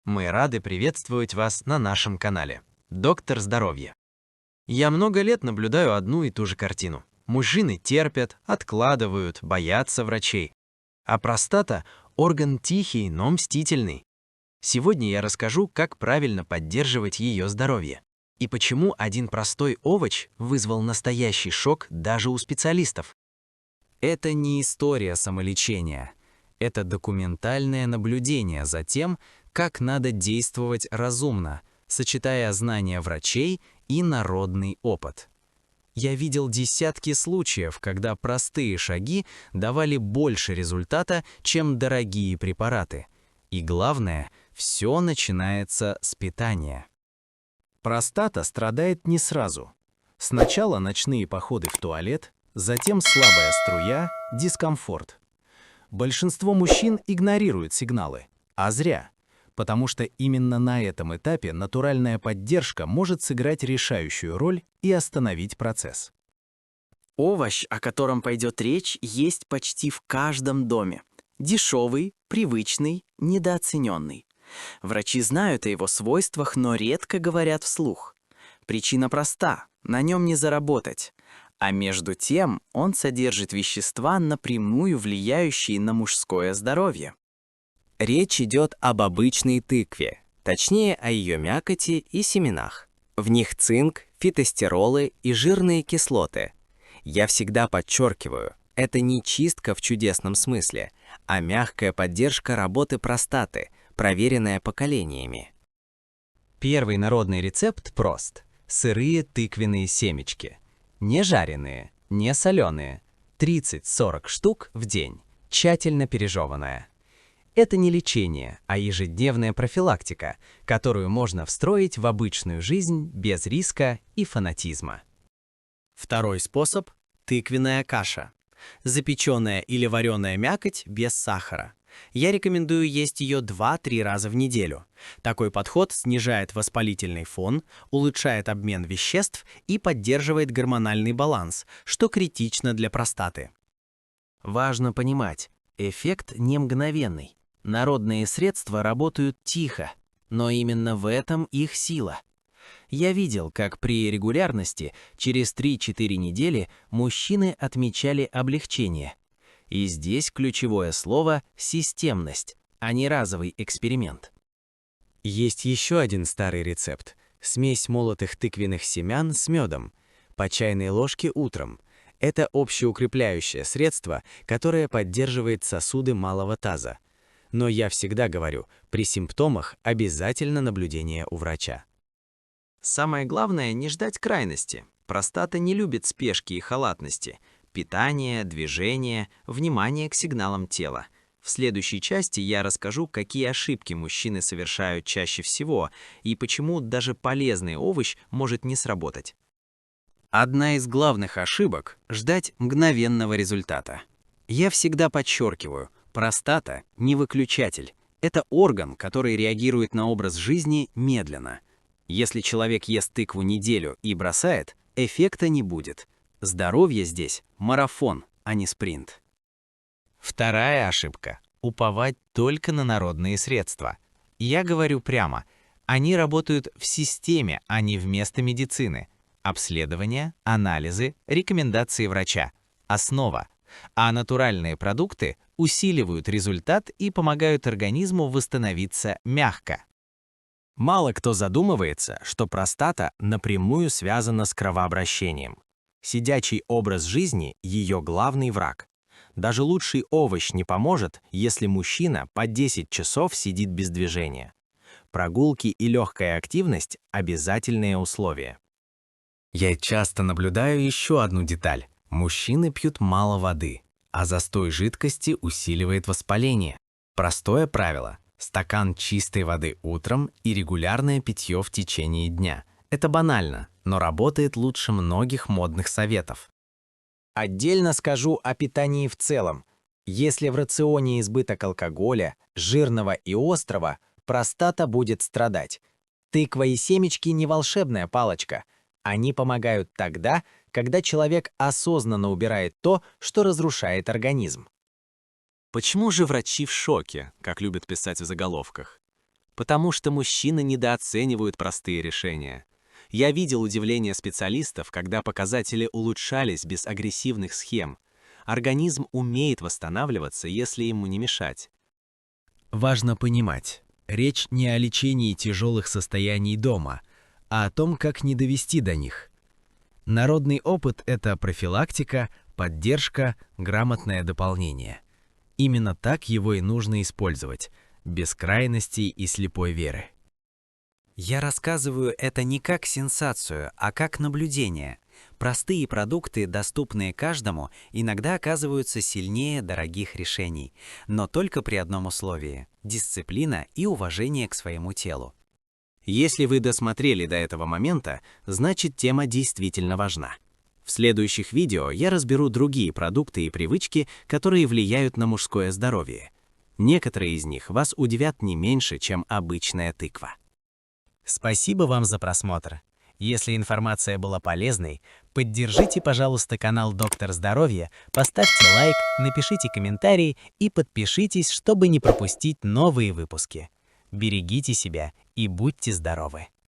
Мы рады приветствовать вас на нашем канале «Доктор Здоровья». Я много лет наблюдаю одну и ту же картину. Мужчины терпят, откладывают, боятся врачей. А простата– орган тихий, но мстительный. Сегодня я расскажу, как правильно поддерживать ее здоровье. И почему один простой овощ вызвал настоящий шок даже у специалистов. Это не история самолечения. Это документальное наблюдение за тем, как надо действовать разумно, сочетая знания врачей и народный опыт. Я видел десятки случаев, когда простые шаги давали больше результата, чем дорогие препараты. И главное, все начинается с питания. Простата страдает не сразу. Сначала ночные походы в туалет, затем слабая струя, дискомфорт. Большинство мужчин игнорируют сигналы, а зря, потому что именно на этом этапе натуральная поддержка может сыграть решающую роль и остановить процесс. Овощ, о котором пойдет речь, есть почти в каждом доме. Дешевый, привычный, недооцененный. Врачи знают о его свойствах, но редко говорят вслух. Причина проста – на нем не заработать. А между тем он содержит вещества, напрямую влияющие на мужское здоровье. Речь идет об обычной тыкве, точнее о ее мякоти и семенах. В них цинк, фитостеролы и жирные кислоты. Я всегда подчеркиваю, это не чистка в чудесном смысле, а мягкая поддержка работы простаты, проверенная поколениями. Первый народный рецепт прост. Сырые тыквенные семечки. Не жареные, не соленые. 30-40 штук в день. Тщательно пережеванная. Это не лечение, а ежедневная профилактика, которую можно встроить в обычную жизнь без риска и фанатизма. Второй способ – тыквенная каша. Запеченная или вареная мякоть без сахара. Я рекомендую есть ее 2-3 раза в неделю. Такой подход снижает воспалительный фон, улучшает обмен веществ и поддерживает гормональный баланс, что критично для простаты. Важно понимать, эффект не мгновенный. Народные средства работают тихо, но именно в этом их сила. Я видел, как при регулярности через 3-4 недели мужчины отмечали облегчение. И здесь ключевое слово «системность», а не разовый эксперимент. Есть еще один старый рецепт. Смесь молотых тыквенных семян с медом. По чайной ложке утром. Это общеукрепляющее средство, которое поддерживает сосуды малого таза. Но я всегда говорю, при симптомах обязательно наблюдение у врача. Самое главное – не ждать крайности. Простата не любит спешки и халатности. Питание, движение, внимание к сигналам тела. В следующей части я расскажу, какие ошибки мужчины совершают чаще всего и почему даже полезный овощ может не сработать. Одна из главных ошибок – ждать мгновенного результата. Я всегда подчеркиваю, простата – не выключатель. Это орган, который реагирует на образ жизни медленно. Если человек ест тыкву неделю и бросает, эффекта не будет. Здоровье здесь – марафон, а не спринт. Вторая ошибка – уповать только на народные средства. Я говорю прямо, они работают в системе, а не вместо медицины. Обследования, анализы, рекомендации врача – основа. А натуральные продукты усиливают результат и помогают организму восстановиться мягко. Мало кто задумывается, что простата напрямую связана с кровообращением. Сидячий образ жизни – ее главный враг. Даже лучший овощ не поможет, если мужчина по 10 часов сидит без движения. Прогулки и легкая активность – обязательные условия. Я часто наблюдаю еще одну деталь. Мужчины пьют мало воды, а застой жидкости усиливает воспаление. Простое правило – стакан чистой воды утром и регулярное питье в течение дня. Это банально, но работает лучше многих модных советов. Отдельно скажу о питании в целом. Если в рационе избыток алкоголя, жирного и острого, простата будет страдать. Тыква и семечки не волшебная палочка. Они помогают тогда, когда человек осознанно убирает то, что разрушает организм. Почему же врачи в шоке, как любят писать в заголовках? потому что мужчины недооценивают простые решения. Я видел удивление специалистов, когда показатели улучшались без агрессивных схем. Организм умеет восстанавливаться, если ему не мешать. Важно понимать, речь не о лечении тяжелых состояний дома, а о том, как не довести до них. Народный опыт – это профилактика, поддержка, грамотное дополнение. Именно так его и нужно использовать, без крайностей и слепой веры. Я рассказываю это не как сенсацию, а как наблюдение. Простые продукты, доступные каждому, иногда оказываются сильнее дорогих решений, но только при одном условии – дисциплина и уважение к своему телу. Если вы досмотрели до этого момента, значит тема действительно важна. В следующих видео я разберу другие продукты и привычки, которые влияют на мужское здоровье. Некоторые из них вас удивят не меньше, чем обычная тыква. Спасибо вам за просмотр. Если информация была полезной, поддержите, пожалуйста, канал Доктор Здоровья, поставьте лайк, напишите комментарий и подпишитесь, чтобы не пропустить новые выпуски. Берегите себя и будьте здоровы!